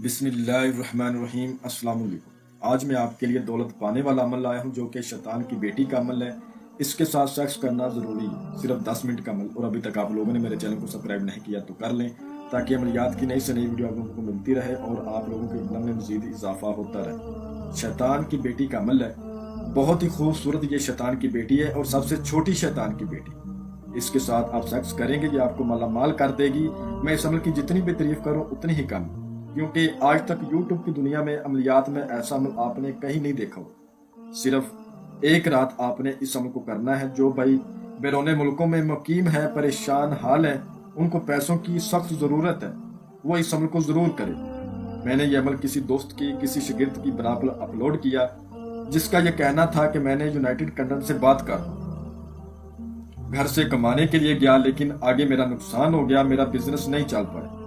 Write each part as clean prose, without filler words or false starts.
بسم اللہ الرحمن الرحیم۔ السلام علیکم۔ آج میں آپ کے لیے دولت پانے والا عمل لایا ہوں جو کہ شیطان کی بیٹی کا عمل ہے۔ اس کے ساتھ سیکس کرنا ضروری ہے، صرف 10 منٹ کا عمل، اور ابھی تک آپ لوگوں نے میرے چینل کو سبسکرائب نہیں کیا تو کر لیں تاکہ عملیات کی نئی سے نئی ویڈیو آپ لوگوں کو ملتی رہے اور آپ لوگوں کے علم میں مزید اضافہ ہوتا رہے۔ شیطان کی بیٹی کا عمل ہے، بہت ہی خوبصورت یہ شیطان کی بیٹی ہے اور سب سے چھوٹی شیطان کی بیٹی۔ اس کے ساتھ آپ سیکس کریں گے، یہ آپ کو مالا مال کر دے گی۔ میں اس عمل کی جتنی بھی تعریف کروں اتنی ہی کم، کیونکہ آج تک یوٹیوب کی دنیا میں عملیات میں ایسا عمل آپ نے کہیں نہیں دیکھا ہو۔ صرف ایک رات آپ نے اس عمل کو کرنا ہے۔ جو بھائی بیرون ملکوں میں مقیم ہے، پریشان حال ہے، ان کو پیسوں کی سخت ضرورت ہے، وہ اس عمل کو ضرور کرے۔ میں نے یہ عمل کسی دوست کی، کسی شاگرد کی بنا پر اپلوڈ کیا، جس کا یہ کہنا تھا کہ میں نے یونائٹڈ کنگڈم سے بات کر گھر سے کمانے کے لیے گیا، لیکن آگے میرا نقصان ہو گیا، میرا بزنس نہیں چل پایا،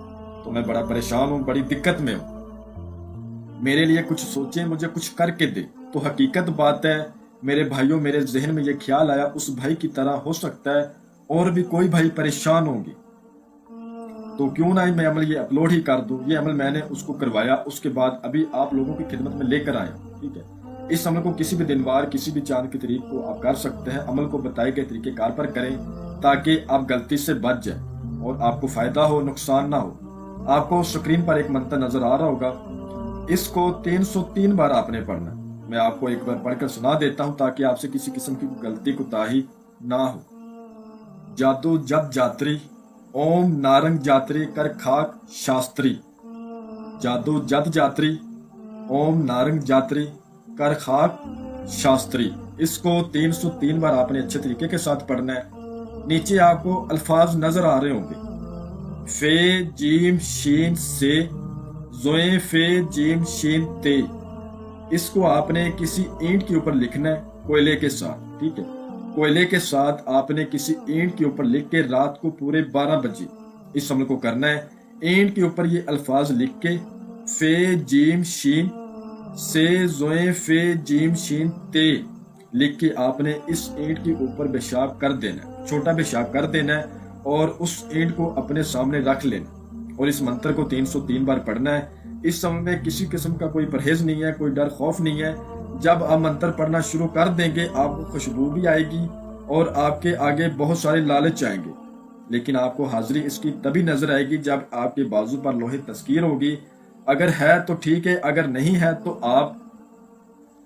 تو میں بڑا پریشان ہوں، بڑی دقت میں ہوں، میرے لیے کچھ سوچیں، مجھے کچھ کر کے دے۔ تو حقیقت بات ہے میرے بھائیوں، میرے ذہن میں یہ خیال آیا اس بھائی کی طرح ہو سکتا ہے اور بھی کوئی بھائی پریشان ہوں گے، تو کیوں نہ میں عمل یہ اپلوڈ ہی کر دوں۔ یہ عمل میں نے اس کو کروایا، اس کے بعد ابھی آپ لوگوں کی خدمت میں لے کر آیا ہوں، ٹھیک ہے۔ اس عمل کو کسی بھی دن وار، کسی بھی چاند کی تاریخ کو آپ کر سکتے ہیں۔ عمل کو بتائے گئے طریقے کار پر کریں تاکہ آپ غلطی سے بچ جائیں اور آپ کو فائدہ ہو، نقصان نہ ہو۔ آپ کو سکرین پر ایک منتر نظر آ رہا ہوگا، اس کو 303 بار آپ نے پڑھنا ہے۔ میں آپ کو ایک بار پڑھ کر سنا دیتا ہوں تاکہ آپ سے کسی قسم کی غلطی کوتاہی نہ ہو۔ جادو جد جاتری اوم نارنگ جاتری کر کھاک شاستری۔ جادو جد جاتری اوم نارنگ جاتری کر خاک شاستری۔ اس کو 303 بار آپ نے اچھے طریقے کے ساتھ پڑھنا ہے۔ نیچے آپ کو الفاظ نظر آ رہے ہوں گے، فے جیم شین سے، زوئیں فے جیم شین تے۔ اس کو آپ نے کسی اینٹ کے اوپر لکھنا ہے، کوئلے کے ساتھ، ٹھیک ہے۔ کوئلے کے ساتھ آپ نے کسی اینٹ کے اوپر لکھ کے رات کو پورے 12 بجے اس عمل کو کرنا ہے۔ اینٹ کے اوپر یہ الفاظ لکھ کے فے جیم شین سے، زوئیں فے جیم شین تے لکھ کے آپ نے اس اینٹ کے اوپر پیشاب کر دینا ہے، چھوٹا پیشاب کر دینا ہے اور اس اینٹ کو اپنے سامنے رکھ لینا اور اس منتر کو 303 بار پڑھنا ہے۔ اس عمل میں کسی قسم کا کوئی پرہیز نہیں ہے، کوئی ڈر خوف نہیں ہے۔ جب آپ منتر پڑھنا شروع کر دیں گے آپ کو خوشبو بھی آئے گی اور آپ کے آگے بہت سارے لالچ آئیں گے، لیکن آپ کو حاضری اس کی تبھی نظر آئے گی جب آپ کے بازو پر لوہے تذکیر ہوگی۔ اگر ہے تو ٹھیک ہے، اگر نہیں ہے تو آپ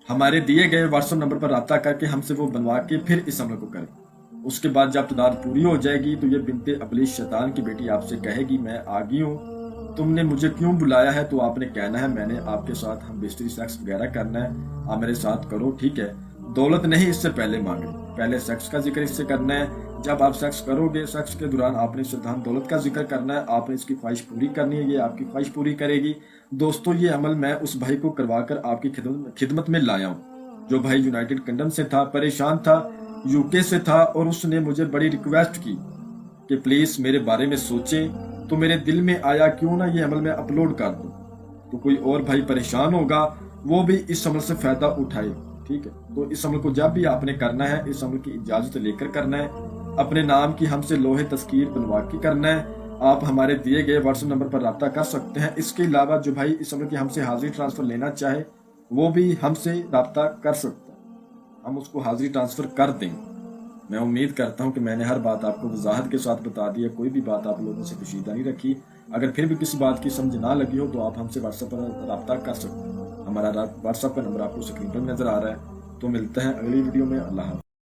ہمارے دیے گئے واٹس ایپ نمبر پر رابطہ کر کے ہم سے وہ بنوا کے پھر اس عمل کو کریں۔ اس کے بعد جب تعداد پوری ہو جائے گی تو یہ بنت ابلیس شیطان کی بیٹی آپ سے کہے گی میں آ گئی ہوں، تم نے مجھے کیوں بلایا ہے؟ تو آپ نے کہنا ہے میں نے آپ کے ساتھ ہم بستری سیکس وغیرہ کرنا ہے، آپ میرے ساتھ کرو، ٹھیک ہے۔ دولت نہیں اس سے پہلے مانگنی، پہلے سیکس کا ذکر اس سے کرنا ہے۔ جب آپ سیکس کرو گے، سیکس کے دوران آپ نے سدھان دولت کا ذکر کرنا ہے، آپ نے اس کی خواہش پوری کرنی ہے، یہ آپ کی خواہش پوری کرے گی۔ دوستو یہ عمل میں اس بھائی کو کروا کر آپ کی خدمت میں لایا ہوں، جو بھائی یونائٹڈ کنگڈم سے تھا، پریشان تھا، UK سے تھا، اور اس نے مجھے بڑی ریکویسٹ کی کہ پلیز میرے بارے میں سوچیں، تو میرے دل میں آیا کیوں نہ یہ عمل میں اپلوڈ کر دوں، تو کوئی اور بھائی پریشان ہوگا وہ بھی اس عمل سے فائدہ اٹھائے، ٹھیک ہے۔ تو اس عمل کو جب بھی آپ نے کرنا ہے اس عمل کی اجازت لے کر کرنا ہے، اپنے نام کی ہم سے لوہے تذکیر بنوا کے کرنا ہے۔ آپ ہمارے دیے گئے واٹس ایپ نمبر پر رابطہ کر سکتے ہیں۔ اس کے علاوہ جو بھائی اس عمل کی ہم سے حاضری ٹرانسفر لینا چاہے وہ بھی ہم سے رابطہ کر سکتا ہے، ہم اس کو حاضری ٹرانسفر کر دیں گے۔ میں امید کرتا ہوں کہ میں نے ہر بات آپ کو وضاحت کے ساتھ بتا دی ہے، کوئی بھی بات آپ لوگوں سے کشیدہ نہیں رکھی۔ اگر پھر بھی کسی بات کی سمجھ نہ لگی ہو تو آپ ہم سے واٹس ایپ پر رابطہ کر سکتے ہیں۔ ہمارا واٹس ایپ کا نمبر آپ کو سکرین پر نظر آ رہا ہے۔ تو ملتے ہیں اگلی ویڈیو میں۔ اللہ حافظ۔